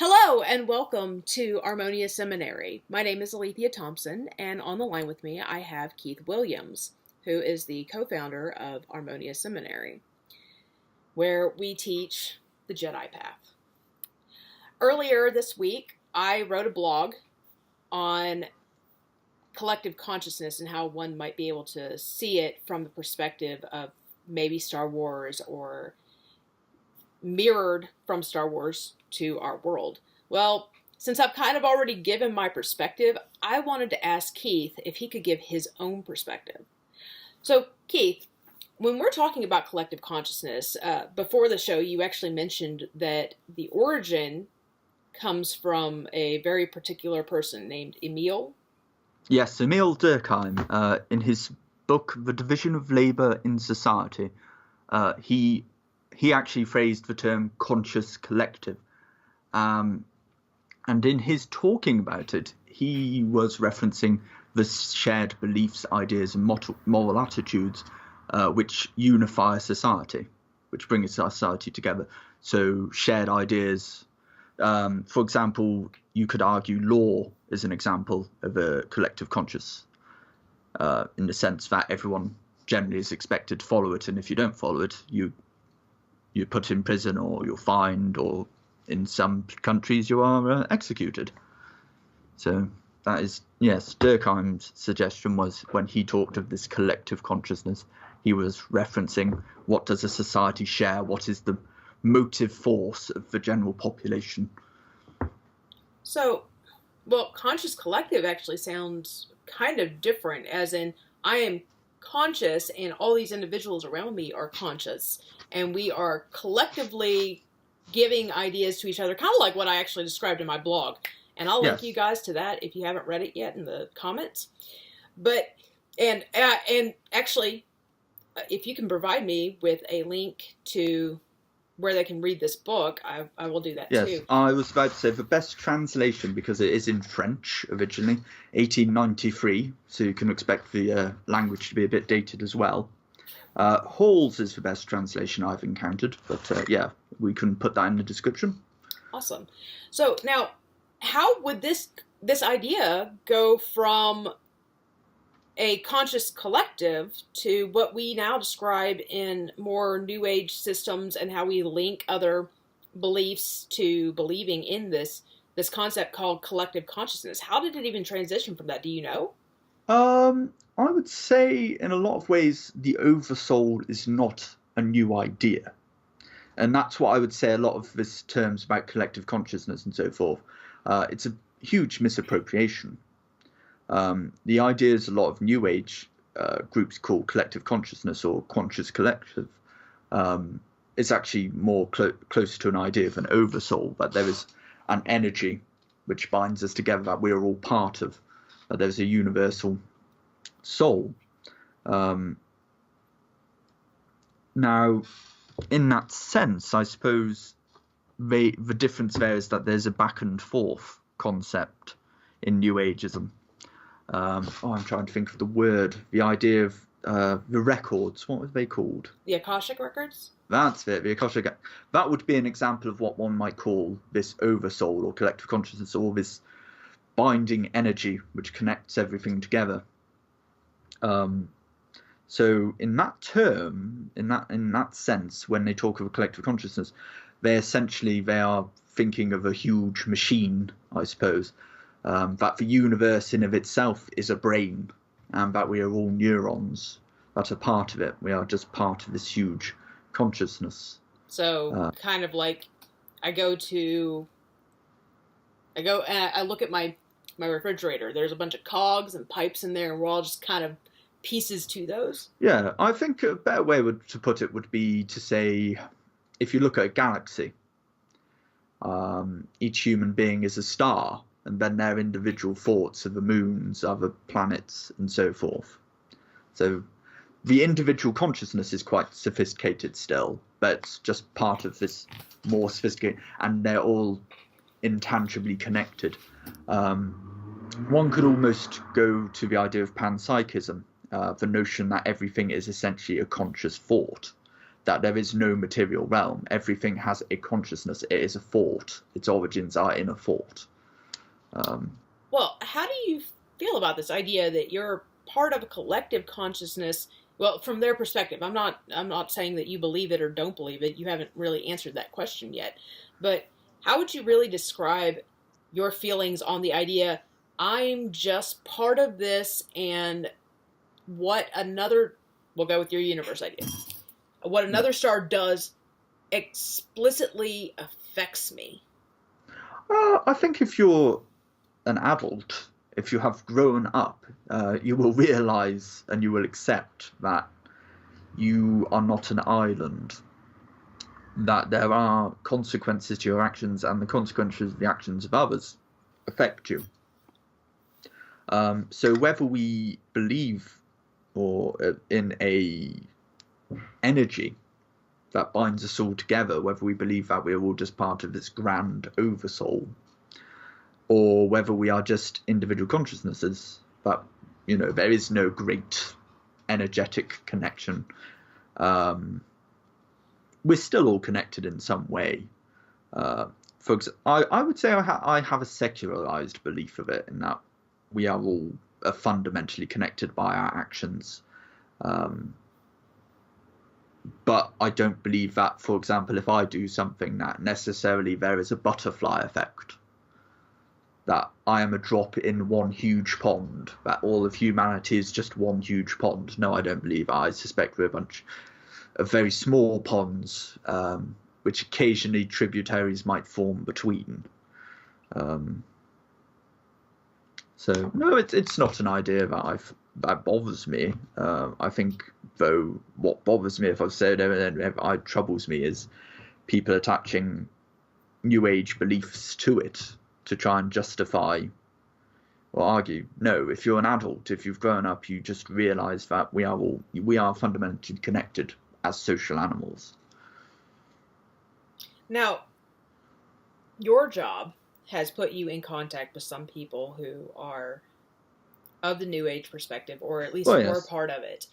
Hello and welcome to Armonia Seminary. My name is Alethea Thompson, and on the line with me I have Keith Williams, who is the co-founder of Armonia Seminary, where we teach the Jedi Path. Earlier this week, I wrote a blog on collective consciousness and how one might be able to see it from the perspective of maybe Star Wars or mirrored from Star Wars to our world. Well, since I've kind of already given my perspective, I wanted to ask Keith if he could give his own perspective. So, Keith, when we're talking about collective consciousness, before the show, you actually mentioned that the origin comes from a very particular person named Emil. Yes, Emil Durkheim, in his book, The Division of Labour in Society, he actually phrased the term conscious collective. And in his talking about it, he was referencing the shared beliefs, ideas, and moral attitudes which unify a society, which bring a society together. So shared ideas, for example, you could argue law is an example of a collective conscious, in the sense that everyone generally is expected to follow it, and if you don't follow it, you're put in prison or you're fined, or in some countries you are executed. So that is, yes, Durkheim's suggestion was, when he talked of this collective consciousness, he was referencing what does a society share, what is the motive force of the general population. So, well, conscious collective actually sounds kind of different, as in I am conscious and all these individuals around me are conscious, and we are collectively giving ideas to each other, kind of like what I actually described in my blog. And I'll link you guys to that if you haven't read it yet in the comments. But and actually, if you can provide me with a link to where they can read this book, I will do that too. Yes, I was about to say the best translation, because it is in French originally, 1893, so you can expect the language to be a bit dated as well. Hall's is the best translation I've encountered, but yeah, we can put that in the description. Awesome. So now, how would this idea go from a conscious collective to what we now describe in more New Age systems, and how we link other beliefs to believing in this concept called collective consciousness? How did it even transition from that? Do you know? I would say in a lot of ways the oversoul is not a new idea. And that's what I would say a lot of this terms about collective consciousness and so forth. It's a huge misappropriation. The ideas a lot of New Age groups call collective consciousness or conscious collective is actually more close to an idea of an oversoul, that there is an energy which binds us together, that we are all part of, that there's a universal soul. Now, in that sense, I suppose the difference there is that there's a back and forth concept in New Ageism. I'm trying to think of the word. The idea of the records. What were they called? The Akashic records? That's it. The Akashic. That would be an example of what one might call this oversoul or collective consciousness, or this binding energy which connects everything together. So in that term, in that sense, when they talk of a collective consciousness, they are thinking of a huge machine, I suppose. That the universe in of itself is a brain, and that we are all neurons that are part of it. We are just part of this huge consciousness. So kind of like I look at my refrigerator. There's a bunch of cogs and pipes in there, and we're all just kind of pieces to those. Yeah, I think a better way to put it would be to say, if you look at a galaxy, each human being is a star, and then their individual thoughts are the moons, other planets, and so forth. So the individual consciousness is quite sophisticated still, but it's just part of this more sophisticated, and they're all intangibly connected. One could almost go to the idea of panpsychism, the notion that everything is essentially a conscious thought, that there is no material realm. Everything has a consciousness. It is a thought. Its origins are in a thought. Well, how do you feel about this idea that you're part of a collective consciousness? Well, from their perspective, I'm not saying that you believe it or don't believe it. You haven't really answered that question yet. But how would you really describe your feelings on the idea, I'm just part of this, and what another, we'll go with your universe idea, what another star does explicitly affects me? I think if you're an adult, if you have grown up, you will realize and you will accept that you are not an island, that there are consequences to your actions, and the consequences of the actions of others affect you. So whether we believe in a energy that binds us all together, whether we believe that we're all just part of this grand oversoul, or whether we are just individual consciousnesses, that, you know, there is no great energetic connection. We're still all connected in some way. Folks, I would say I have a secularized belief of it, in that we are all fundamentally connected by our actions. But I don't believe that, for example, if I do something, that necessarily there is a butterfly effect, that I am a drop in one huge pond, that all of humanity is just one huge pond. No, I don't believe that. I suspect we're a bunch of very small ponds, which occasionally tributaries might form between. So no, it's not an idea that bothers me. I think, though, what bothers me, if I've said it troubles me, is people attaching New Age beliefs to it to try and justify or argue. No, if you're an adult, if you've grown up, you just realise that we are fundamentally connected as social animals. Now, your job has put you in contact with some people who are of the New Age perspective, or at least were part of it.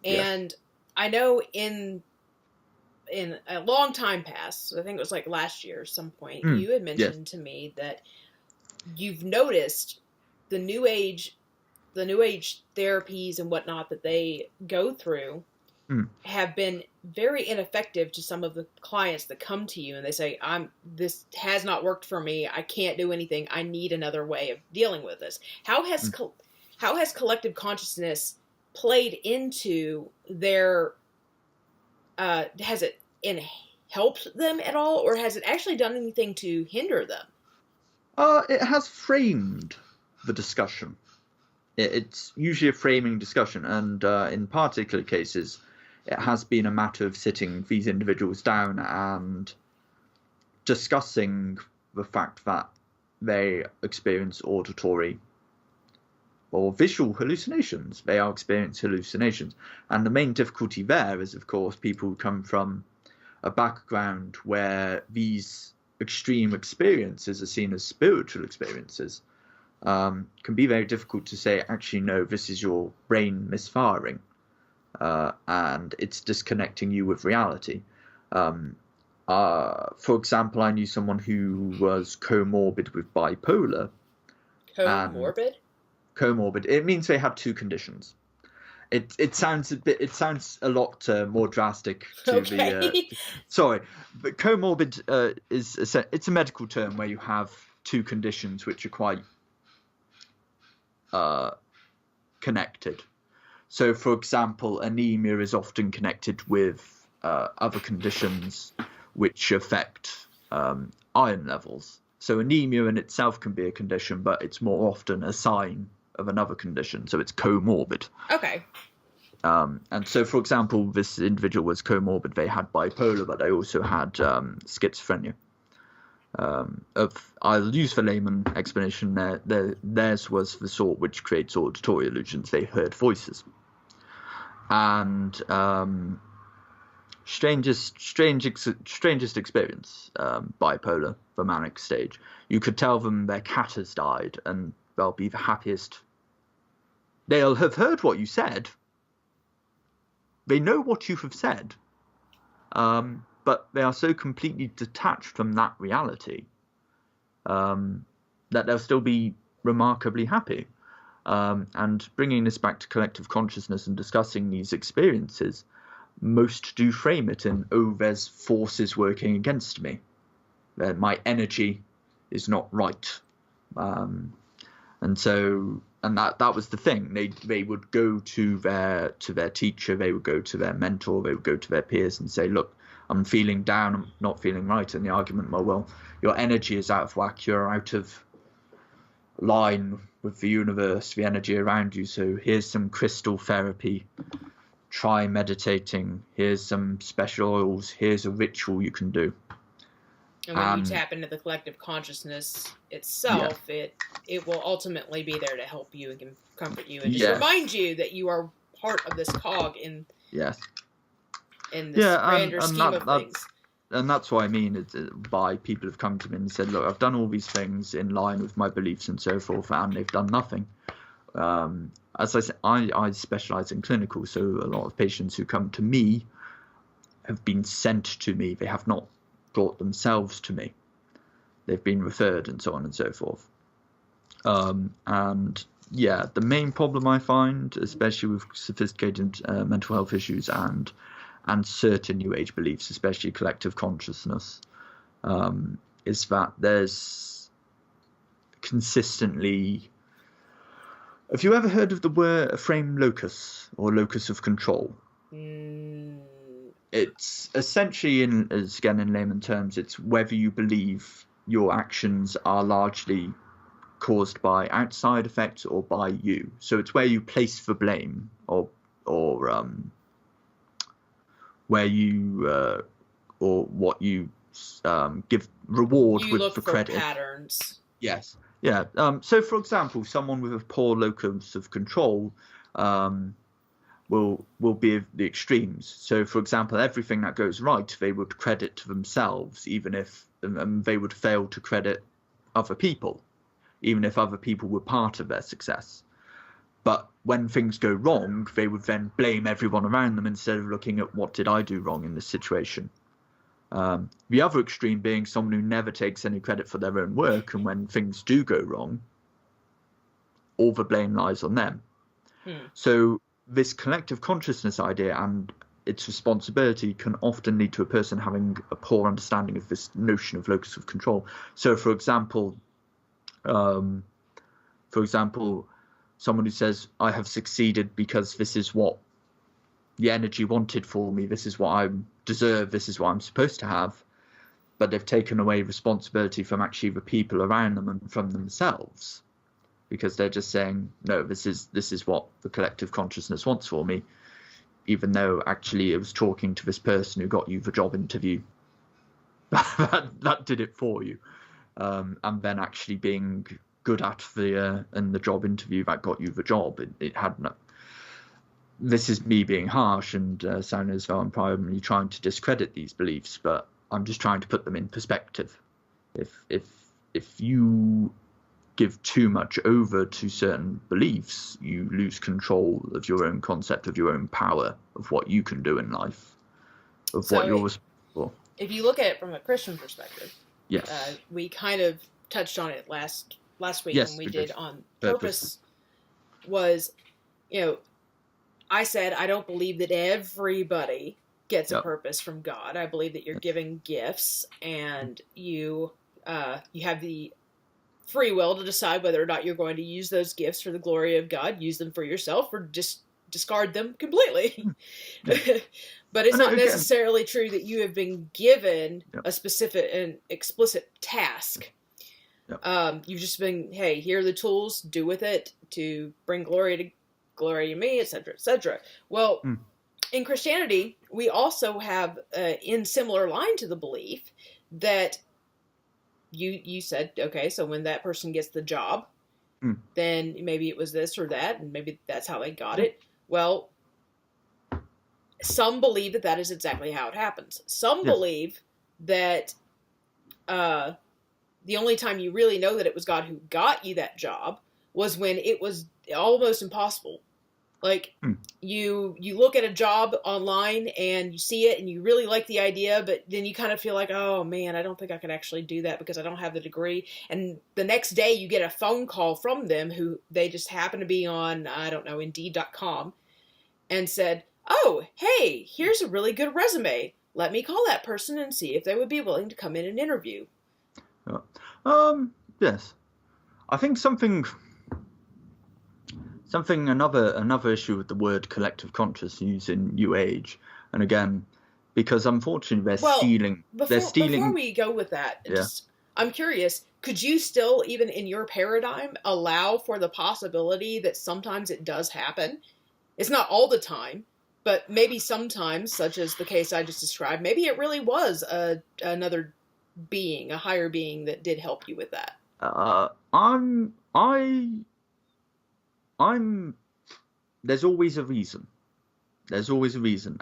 And I know in a long time past, I think it was like last year at some point, you had mentioned to me that you've noticed the New Age therapies and whatnot that they go through have been very ineffective to some of the clients that come to you and they say, this has not worked for me. I can't do anything. I need another way of dealing with this. How has collective consciousness played into their, has it helped them at all, or has it actually done anything to hinder them? It has framed the discussion. It's usually a framing discussion, and in particular cases, it has been a matter of sitting these individuals down and discussing the fact that they experience auditory or visual hallucinations. They are experiencing hallucinations. And the main difficulty there is, of course, people who come from a background where these extreme experiences are seen as spiritual experiences. Can be very difficult to say, actually, no, this is your brain misfiring. And it's disconnecting you with reality. For example, I knew someone who was comorbid with bipolar. Comorbid? Comorbid. It means they had two conditions. It sounds a lot more drastic to the. Sorry, but comorbid it's a medical term where you have two conditions which are quite connected. So, for example, anemia is often connected with other conditions which affect iron levels. So anemia in itself can be a condition, but it's more often a sign of another condition. So it's comorbid. Okay. And so, for example, this individual was comorbid. They had bipolar, but they also had schizophrenia. I'll use the layman explanation there. Theirs was the sort which creates auditory illusions. They heard voices. And strangest experience, bipolar, the manic stage. You could tell them their cat has died, and they'll be the happiest. They'll have heard what you said. They know what you have said, But they are so completely detached from that reality that they'll still be remarkably happy. And bringing this back to collective consciousness and discussing these experiences, most do frame it in, oh, there's forces working against me. My energy is not right. And that was the thing. They would go to their teacher, they would go to their mentor, they would go to their peers and say, look, I'm feeling down, I'm not feeling right. And the argument, well, your energy is out of whack, you're out of line with the universe, the energy around you. So here's some crystal therapy. Try meditating. Here's some special oils. Here's a ritual you can do. And when you tap into the collective consciousness itself, it will ultimately be there to help you and comfort you and just remind you that you are part of this cog in this grander scheme of things. And that's what I mean by people have come to me and said, look, I've done all these things in line with my beliefs and so forth, and they've done nothing. As I said, I specialize in clinical, so a lot of patients who come to me have been sent to me. They have not brought themselves to me. They've been referred and so on and so forth. And yeah, the main problem I find, especially with sophisticated mental health issues and certain New Age beliefs, especially collective consciousness, is that there's consistently... Have you ever heard of the word frame locus or locus of control? It's essentially, in layman terms, it's whether you believe your actions are largely caused by outside effects or by you. So it's where you place the blame or where you or what you give reward you with look the for credit. Patterns. Yes. Yeah. So, for example, someone with a poor locus of control will be of the extremes. So, for example, everything that goes right, they would credit to themselves, even if they would fail to credit other people, even if other people were part of their success. But when things go wrong, they would then blame everyone around them instead of looking at what did I do wrong in this situation. The other extreme being someone who never takes any credit for their own work, and when things do go wrong, all the blame lies on them. So this collective consciousness idea and its responsibility can often lead to a person having a poor understanding of this notion of locus of control. So, for example, someone who says, I have succeeded because this is what the energy wanted for me, this is what I deserve, this is what I'm supposed to have, but they've taken away responsibility from actually the people around them and from themselves, because they're just saying, no, this is what the collective consciousness wants for me, even though actually it was talking to this person who got you the job interview that did it for you, and then actually being good at the job interview that got you the job. It had no. This is me being harsh and sounding as though I'm primarily trying to discredit these beliefs, but I'm just trying to put them in perspective. If you give too much over to certain beliefs, you lose control of your own concept, of your own power, of what you can do in life, of what you're responsible for. If you look at it from a Christian perspective, yes, we kind of touched on it last week when we did on purpose. Was, I said I don't believe that everybody gets a purpose from God. I believe that you're given gifts, and you have the free will to decide whether or not you're going to use those gifts for the glory of God, use them for yourself, or just discard them completely. But it's not necessarily true that you have been given a specific and explicit task. You've just been, hey, here are the tools, do with it to bring glory to me, etc., etc. Well, in Christianity, we also have, in similar line to the belief that you said, okay, so when that person gets the job, then maybe it was this or that, and maybe that's how they got it. Well, some believe that is exactly how it happens. Some believe that the only time you really know that it was God who got you that job was when it was almost impossible Like, you look at a job online and you see it and you really like the idea, but then you kind of feel like, oh man, I don't think I could actually do that because I don't have the degree. And the next day you get a phone call from them who they just happen to be on, I don't know, Indeed.com, and said, oh, hey, here's a really good resume. Let me call that person and see if they would be willing to come in and interview. Yes. I think another issue with the word collective consciousness in New Age, and again, because unfortunately they're stealing. Before we go with that, I'm curious, could you still, even in your paradigm, allow for the possibility that sometimes it does happen? It's not all the time, but maybe sometimes, such as the case I just described, maybe it really was another being, a higher being that did help you with that. There's always a reason.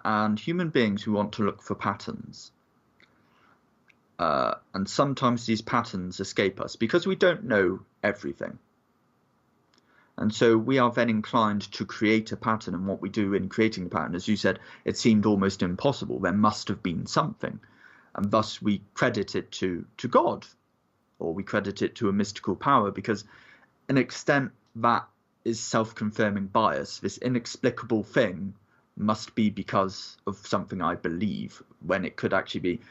And human beings who want to look for patterns. And sometimes these patterns escape us because we don't know everything. And so we are then inclined to create a pattern, and what we do in creating a pattern, as you said, it seemed almost impossible. There must have been something. And thus we credit it to God, or we credit it to a mystical power, because an extent that is self-confirming bias. This inexplicable thing must be because of something I believe, when it could actually be,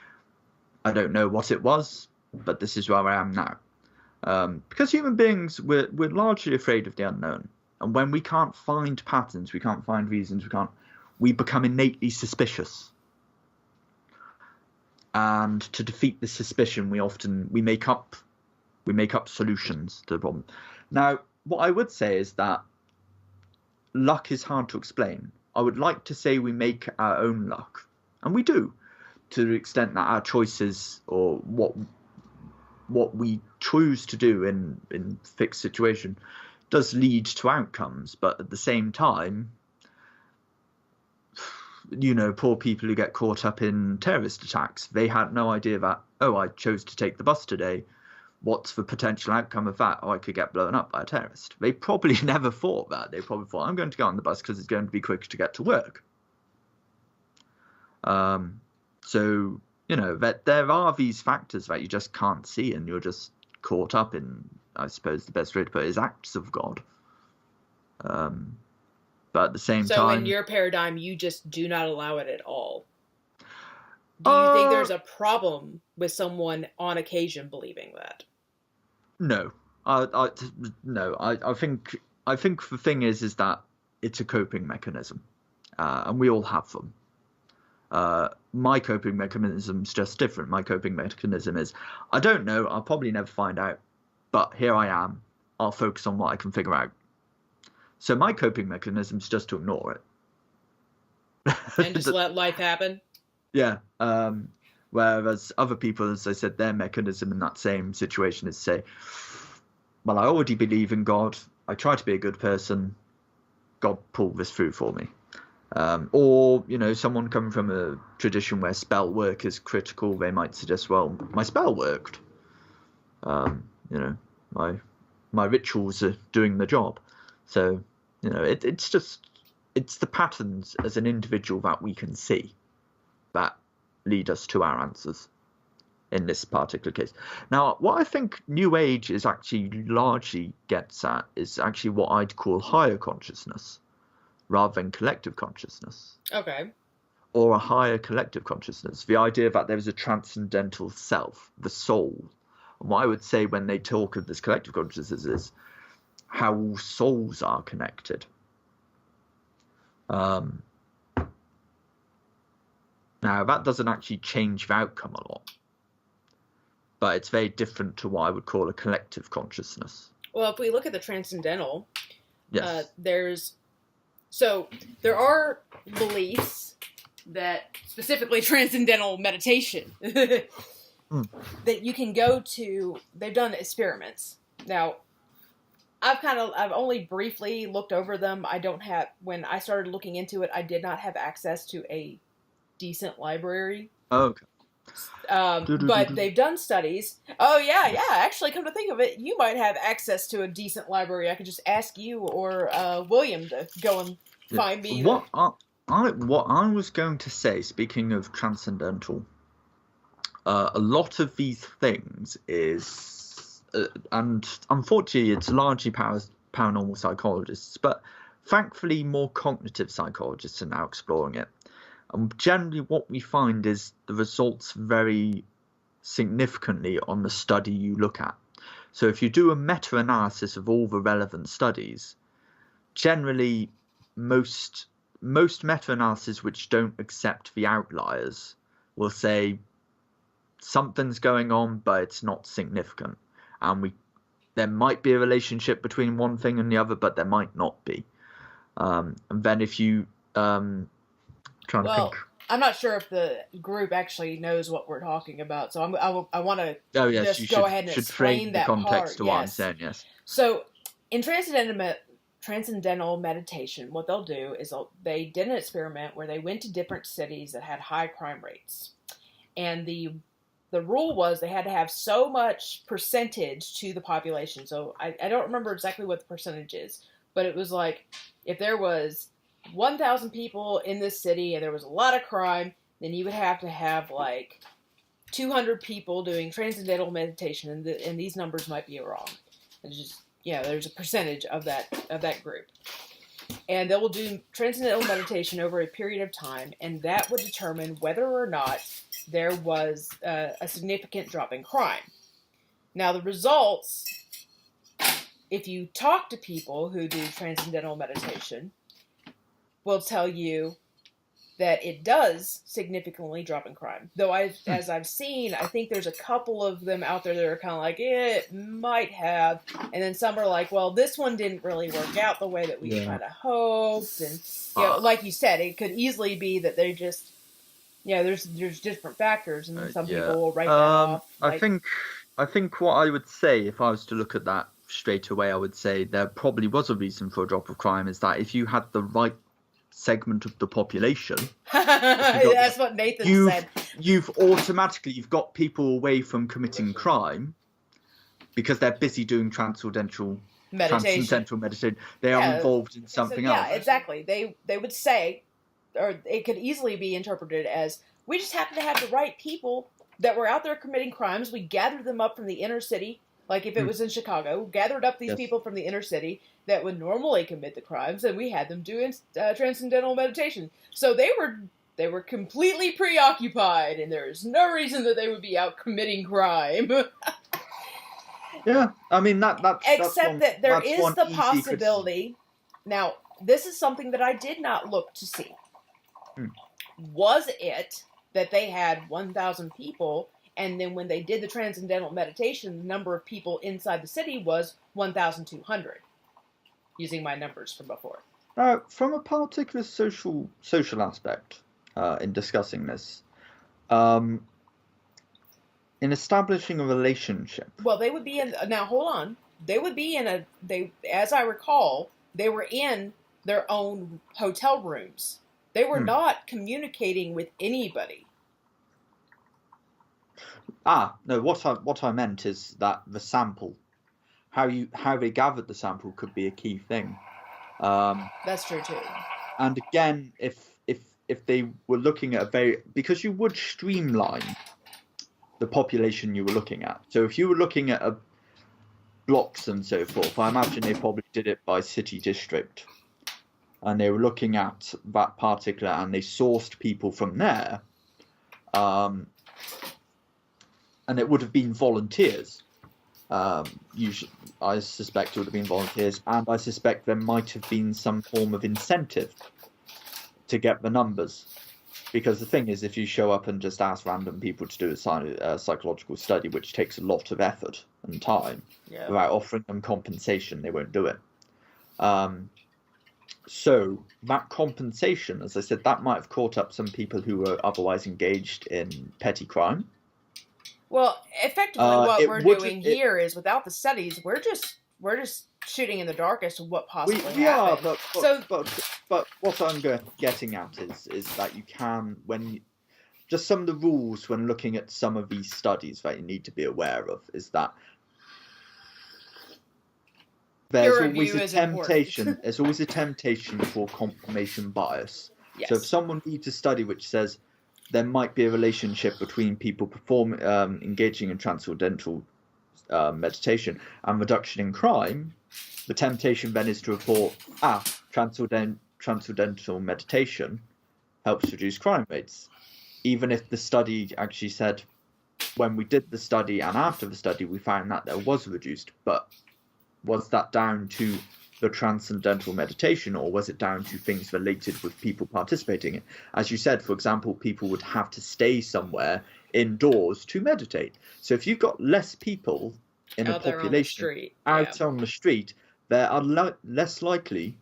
I don't know what it was, but this is where I am now. Because human beings, we're largely afraid of the unknown. And when we can't find patterns, we can't find reasons, we become innately suspicious. And to defeat this suspicion, we make up solutions to the problem. Now, what I would say is that luck is hard to explain. I would like to say we make our own luck, and we do, to the extent that our choices, or what we choose to do in fixed situation, does lead to outcomes. But at the same time, poor people who get caught up in terrorist attacks, they had no idea that, I chose to take the bus today. What's the potential outcome of that? I could get blown up by a terrorist. They probably never thought that. They probably thought, I'm going to go on the bus because it's going to be quicker to get to work. So, that there are these factors that you just can't see, and you're just caught up in, I suppose the best way to put it is acts of God. But at the same time... So in your paradigm, you just do not allow it at all? Do you think there's a problem with someone on occasion believing that? No. No. I think the thing is that it's a coping mechanism. And we all have them. My coping mechanism's just different. My coping mechanism is, I don't know, I'll probably never find out, but here I am. I'll focus on what I can figure out. So my coping mechanism is just to ignore it. And just let life happen? Yeah. Whereas other people, as I said, their mechanism in that same situation is say, well, I already believe in God. I try to be a good person. God pull this through for me. Or, someone coming from a tradition where spell work is critical, they might suggest, well, my spell worked. My rituals are doing the job. So, it's the patterns as an individual that we can see that lead us to our answers in this particular case. Now, what I think New Age is actually largely gets at is actually what I'd call higher consciousness rather than collective consciousness. Okay. Or a higher collective consciousness. The idea that there is a transcendental self, the soul. And what I would say when they talk of this collective consciousness is how all souls are connected. Now, that doesn't actually change the outcome a lot. But it's very different to what I would call a collective consciousness. Well, if we look at the transcendental, yes. There are beliefs that, specifically transcendental meditation, that you can go to. They've done experiments. Now, I've only briefly looked over them. When I started looking into it, I did not have access to a decent library. Okay. But they've done studies. Oh, yeah. Actually, come to think of it, you might have access to a decent library. I could just ask you or William to go and find me. What I was going to say, speaking of transcendental, a lot of these things is, and unfortunately, it's largely paranormal psychologists, but thankfully, more cognitive psychologists are now exploring it. And generally, what we find is the results vary significantly on the study you look at. So if you do a meta-analysis of all the relevant studies, generally most meta-analyses which don't accept the outliers will say something's going on, but it's not significant. And there might be a relationship between one thing and the other, but there might not be. And then if you trying to think. I'm not sure if the group actually knows what we're talking about, so I want to just go ahead and explain that context part. What I'm saying. Yes. So, in transcendental meditation, what they'll do is they did an experiment where they went to different cities that had high crime rates, and the rule was they had to have so much percentage to the population. So I don't remember exactly what the percentage is, but it was like if there was 1,000 people in this city and there was a lot of crime, then you would have to have like 200 people doing transcendental meditation, and these numbers might be wrong. It's just, there's a percentage of that group. And they will do transcendental meditation over a period of time, and that would determine whether or not there was a significant drop in crime. Now, the results, if you talk to people who do transcendental meditation, will tell you that it does significantly drop in crime. Though, as I've seen, I think there's a couple of them out there that are kind of like, it might have. And then some are like, well, this one didn't really work out the way that we kind of hoped. And, like you said, it could easily be that they just, there's different factors. And some people will write that off. I think what I would say, if I was to look at that straight away, I would say there probably was a reason for a drop of crime, is that if you had the right segment of the population, that's what Nathan said. You've got people away from committing crime because they're busy doing transcendental meditation. They are involved in something else. Yeah, exactly. They would say, or it could easily be interpreted as, we just happen to have the right people that were out there committing crimes. We gathered them up from the inner city. Like if it was in Chicago, gathered up these people from the inner city that would normally commit the crimes, and we had them doing transcendental meditation. So they were completely preoccupied, and there is no reason that they would be out committing crime. Yeah, I mean that's that there is the possibility. Now, this is something that I did not look to see. Was it that they had 1,000 people? And then when they did the transcendental meditation, the number of people inside the city was 1,200, using my numbers from before. From a particular social aspect, in discussing this, in establishing a relationship. Well, they would be in. Now, hold on. They would be in as I recall, they were in their own hotel rooms. They were not communicating with anybody. No, what I meant is that the sample, how they gathered the sample could be a key thing. That's true too. And again, if they were looking at because you would streamline the population you were looking at. So if you were looking at blocks and so forth, I imagine they probably did it by city district. And they were looking at that particular, and they sourced people from there. And it would have been volunteers. Usually, I suspect it would have been volunteers, and I suspect there might have been some form of incentive to get the numbers. Because the thing is, if you show up and just ask random people to do a psychological study, which takes a lot of effort and time, without offering them compensation, they won't do it. So that compensation, as I said, that might have caught up some people who were otherwise engaged in petty crime. Well, effectively, what we're doing here is, without the studies, we're just shooting in the dark as to what possibly happened. But what I'm getting at is that you can, just some of the rules when looking at some of these studies that you need to be aware of is that There's Peer always review a is important. temptation. There's always a temptation for confirmation bias. Yes. So if someone reads a study which says there might be a relationship between people engaging in transcendental meditation and reduction in crime, the temptation then is to report, transcendental meditation helps reduce crime rates, even if the study actually said, when we did the study and after the study, we found that there was reduced. But was that down to the transcendental meditation, or was it down to things related with people participating in it? As you said, for example, people would have to stay somewhere indoors to meditate. So if you've got less people in a population out on the street, they are less likely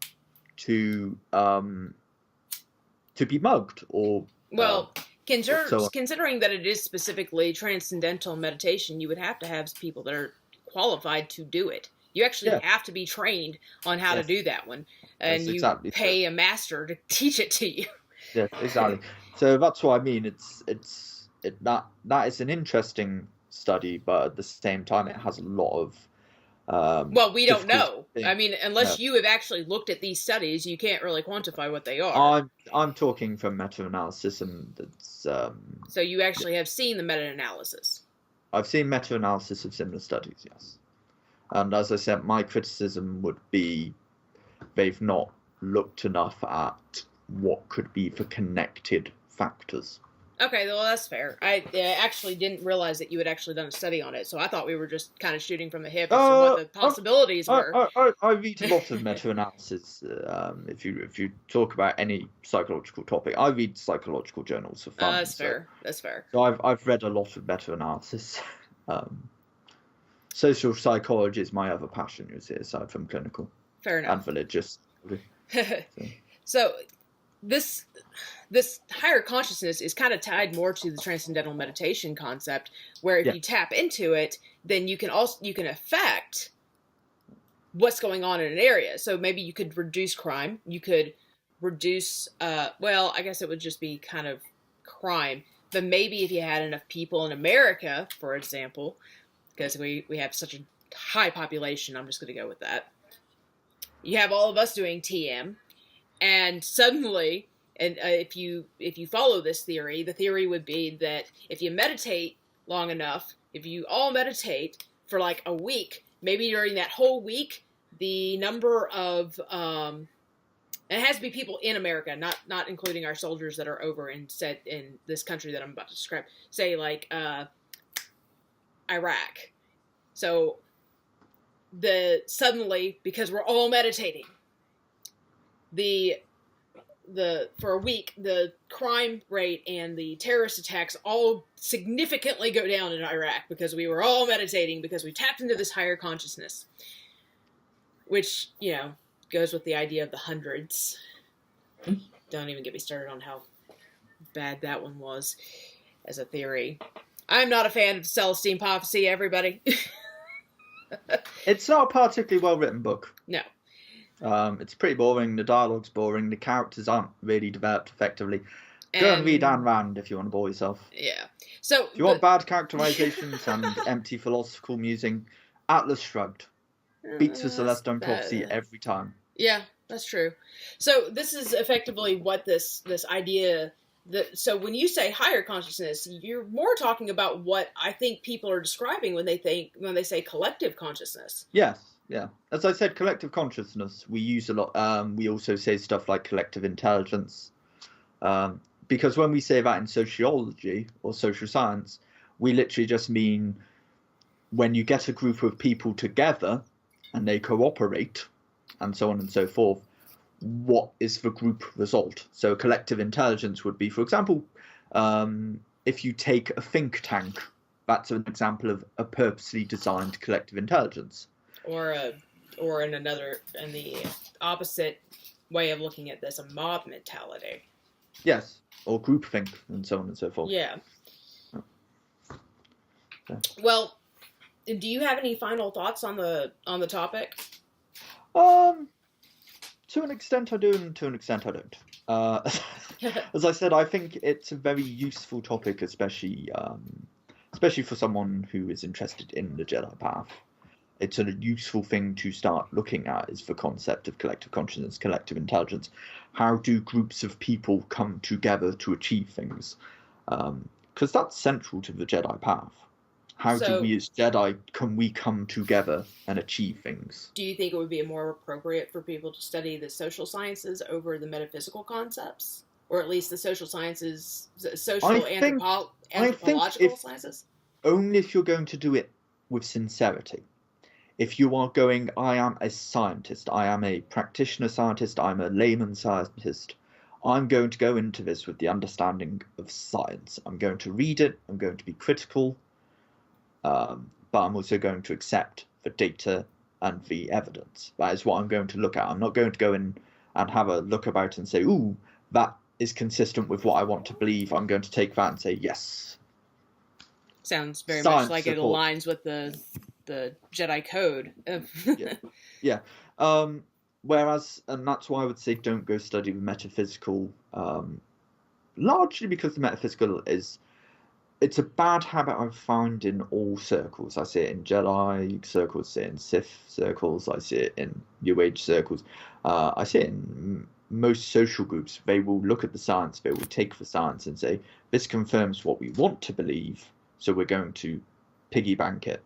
to be mugged or considering that it is specifically transcendental meditation, you would have to have people that are qualified to do it. You actually have to be trained on how to do that one, and you pay a master to teach it to you. Yeah, exactly. So that's what I mean. That is an interesting study, but at the same time, it has a lot of well, we don't know. I mean, unless you have actually looked at these studies, you can't really quantify what they are. I'm talking from meta-analysis, and it's so you actually have seen the meta-analysis. I've seen meta-analysis of similar studies, yes. And as I said, my criticism would be they've not looked enough at what could be the connected factors. Okay, well, that's fair. I actually didn't realize that you had actually done a study on it, so I thought we were just kind of shooting from the hip as to what the possibilities were. I read a lot of meta-analysis. If you talk about any psychological topic, I read psychological journals for fun. That's fair. That's fair. So I've read a lot of meta-analysis. Social psychology is my other passion, you see, aside from clinical. Fair enough. And religious. So this higher consciousness is kind of tied more to the transcendental meditation concept, where if you tap into it, then you can affect what's going on in an area. So maybe you could reduce crime. You could reduce, well, I guess it would just be kind of crime. But maybe if you had enough people in America, for example, because we have such a high population, I'm just going to go with that. You have all of us doing TM, and suddenly, and if you follow this theory, the theory would be that if you meditate long enough, if you all meditate for like a week, maybe during that whole week, the number of it has to be people in America, not including our soldiers that are over in this country that I'm about to describe. Say like Iraq. So suddenly, because we're all meditating, for a week, the crime rate and the terrorist attacks all significantly go down in Iraq because we were all meditating, because we tapped into this higher consciousness, which, goes with the idea of the hundreds. Don't even get me started on how bad that one was as a theory. I'm not a fan of Celestine Prophecy, everybody. It's not a particularly well-written book. No. It's pretty boring. The dialogue's boring. The characters aren't really developed effectively. Go and read Ayn Rand if you want to bore yourself. Yeah. So if you want bad characterizations and empty philosophical musing, Atlas Shrugged beats the Celestine Prophecy every time. Yeah, that's true. So this is effectively what this idea. So when you say higher consciousness, you're more talking about what I think people are describing when they say collective consciousness. Yes, yeah. As I said, collective consciousness we use a lot. We also say stuff like collective intelligence, because when we say that in sociology or social science, we literally just mean when you get a group of people together and they cooperate, and so on and so forth. What is the group result? So collective intelligence would be, for example, if you take a think tank, that's an example of a purposely designed collective intelligence. Or in the opposite way of looking at this, a mob mentality. Yes, or groupthink, and so on and so forth. Yeah. Well, do you have any final thoughts on the topic? To an extent I do, and to an extent I don't. As I said, I think it's a very useful topic, especially for someone who is interested in the Jedi path. it's a useful thing to start looking at, is the concept of collective consciousness, collective intelligence. How do groups of people come together to achieve things? Because that's central to the Jedi path. How do we as Jedi, can we come together and achieve things? Do you think it would be more appropriate for people to study the social sciences over the metaphysical concepts? Or at least the social sciences, anthropological sciences? Only if you're going to do it with sincerity. If you are going, I am a scientist, I am a practitioner scientist, I'm a layman scientist, I'm going to go into this with the understanding of science. I'm going to read it, I'm going to be critical, but I'm also going to accept the data and the evidence. That is what I'm going to look at. I'm not going to go in and have a look about and say, ooh, that is consistent with what I want to believe. I'm going to take that and say, yes. Sounds very much like it aligns with the Jedi code. Yeah. Whereas, and that's why I would say don't go study the metaphysical, largely because the metaphysical it's a bad habit I find in all circles. I see it in Jedi circles, I see it in Sith circles, I see it in New Age circles. I see it in most social groups. They will look at the science, they will take the science and say, this confirms what we want to believe, so we're going to piggy bank it.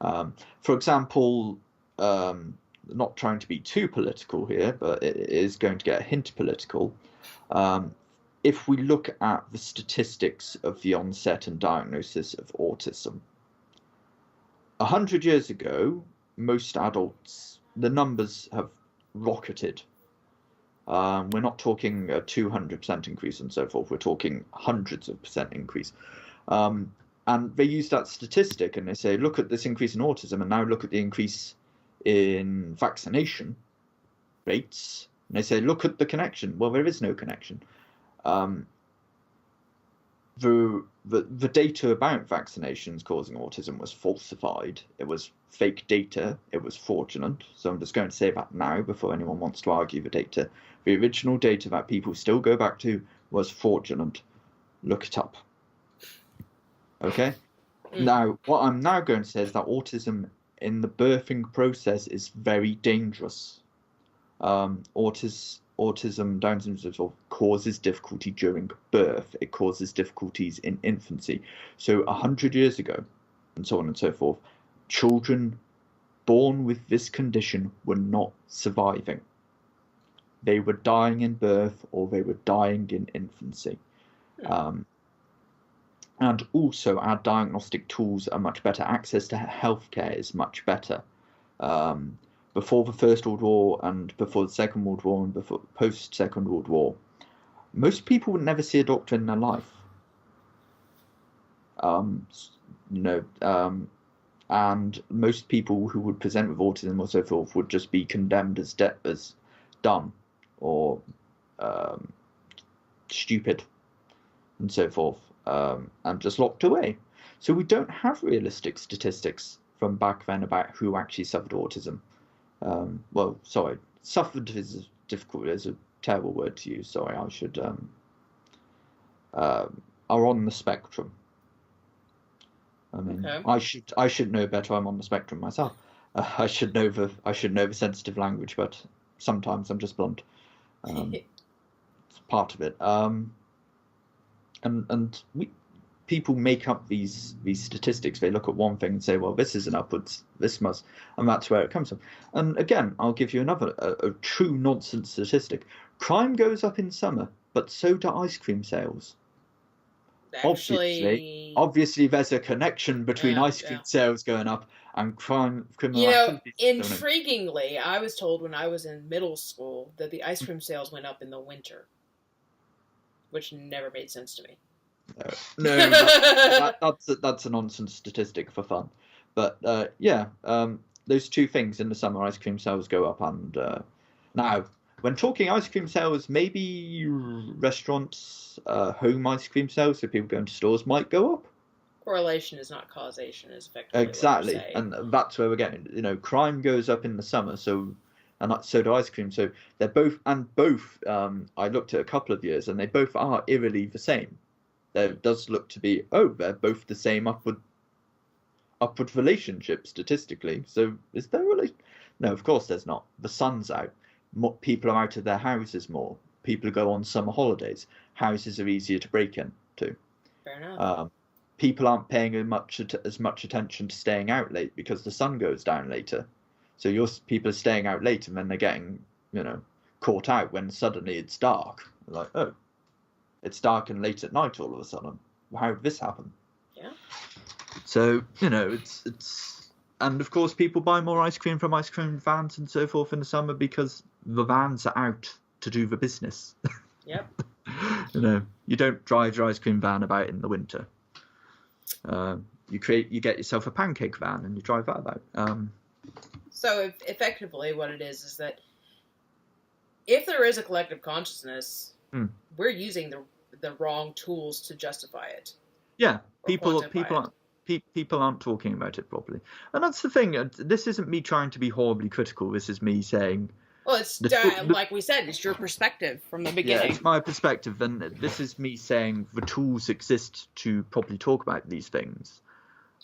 For example, not trying to be too political here, but it is going to get a hint political. If we look at the statistics of the onset and diagnosis of autism, 100 years ago, most adults, the numbers have rocketed. We're not talking a 200% increase and so forth. We're talking hundreds of percent increase. And they use that statistic and they say, look at this increase in autism, and now look at the increase in vaccination rates. And they say, look at the connection. Well, there is no connection. The data about vaccinations causing autism was falsified. It was fake data. It was fraudulent. So I'm just going to say that now before anyone wants to argue the data. The original data that people still go back to was fraudulent. Look it up. Okay? Now, what I'm now going to say is that autism in the birthing process is very dangerous. Autism, Down syndrome, causes difficulty during birth. It causes difficulties in infancy. So 100 years ago, and so on and so forth, children born with this condition were not surviving. They were dying in birth or they were dying in infancy. And also our diagnostic tools are much better. Access to healthcare is much better. Before the First World War and before the Second World War and before post-Second World War, most people would never see a doctor in their life. And most people who would present with autism or so forth would just be condemned as dumb or stupid and so forth, and just locked away. So we don't have realistic statistics from back then about who actually suffered autism. Suffered is difficult. It's a terrible word to use. Sorry, I should. Are on the spectrum. I mean, okay. I should know better. I'm on the spectrum myself. I should know the sensitive language, but sometimes I'm just blunt. It's part of it. People make up these statistics. They look at one thing and say, well, this isn't upwards, this must, and that's where it comes from. And again, I'll give you another a true nonsense statistic. Crime goes up in summer, but so do ice cream sales. Obviously there's a connection between ice cream sales going up and criminal activity. Intriguingly, I was told when I was in middle school that the ice cream sales went up in the winter, which never made sense to me. No, that's a nonsense statistic for fun. But those two things in the summer, ice cream sales go up, and now when talking ice cream sales, maybe restaurants, home ice cream sales, so people going to stores, might go up. Correlation is not causation, is effectively exactly, what and that's where we're getting. Crime goes up in the summer, so do ice cream. So they're both. I looked at a couple of years, and they both are eerily the same. There does look to be, they're both the same upward upward relationship statistically. So is there really? No, of course there's not. The sun's out. More, people are out of their houses more. People go on summer holidays. Houses are easier to break into. Fair enough. People aren't paying as much attention to staying out late because the sun goes down later. So people are staying out late, and then they're getting, caught out when suddenly it's dark. Like, oh, it's dark and late at night all of a sudden. How did this happen? Yeah. So, it's and of course people buy more ice cream from ice cream vans and so forth in the summer because the vans are out to do the business. Yep. You don't drive your ice cream van about in the winter. You get yourself a pancake van and you drive that about. So effectively what it is that if there is a collective consciousness, we're using the wrong tools to justify it. Yeah, people aren't talking about it properly, and that's the thing. This isn't me trying to be horribly critical. This is me saying, well, it's like we said, it's your perspective from the beginning. Yeah, it's my perspective, and this is me saying the tools exist to properly talk about these things,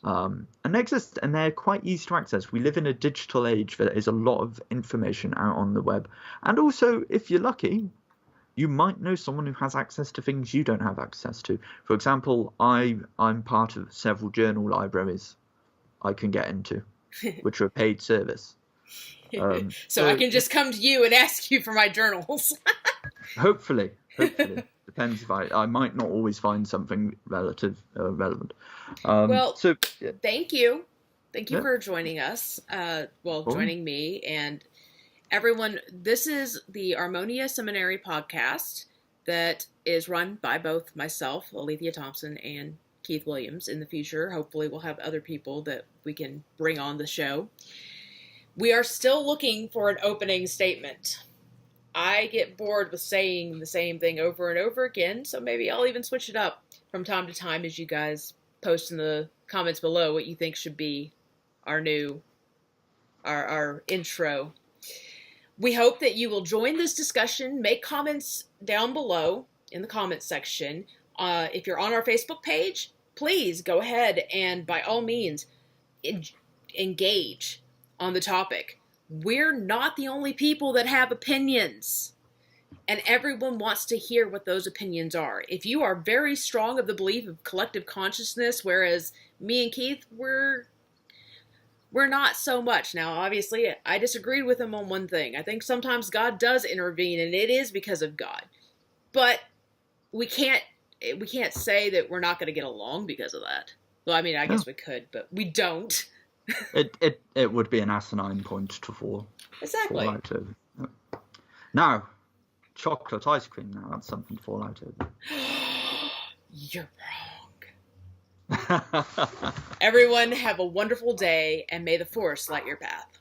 and they exist, and they're quite easy to access. We live in a digital age. There is a lot of information out on the web, and also, if you're lucky, you might know someone who has access to things you don't have access to. For example, I'm part of several journal libraries I can get into, which are a paid service. So I can just come to you and ask you for my journals. Hopefully. Depends if I might not always find something relevant. Thank you for joining us. Joining me and everyone. This is the Armonia Seminary podcast that is run by both myself, Alethea Thompson, and Keith Williams. In the future, hopefully we'll have other people that we can bring on the show. We are still looking for an opening statement. I get bored with saying the same thing over and over again, so maybe I'll even switch it up from time to time as you guys post in the comments below what you think should be our intro. We hope that you will join this discussion. Make comments down below in the comments section. If you're on our Facebook page, please go ahead and by all means engage on the topic. We're not the only people that have opinions, and everyone wants to hear what those opinions are. If you are very strong of the belief of collective consciousness, whereas me and Keith, we're not so much. Now, obviously, I disagreed with him on one thing. I think sometimes God does intervene, and it is because of God. But we can't say that we're not going to get along because of that. Well, I mean, I guess we could, but we don't. It would be an asinine point to fall. Exactly. Fall out over. Now, chocolate ice cream. Now that's something to fall out over. You're wrong. Everyone have a wonderful day, and may the force light your path.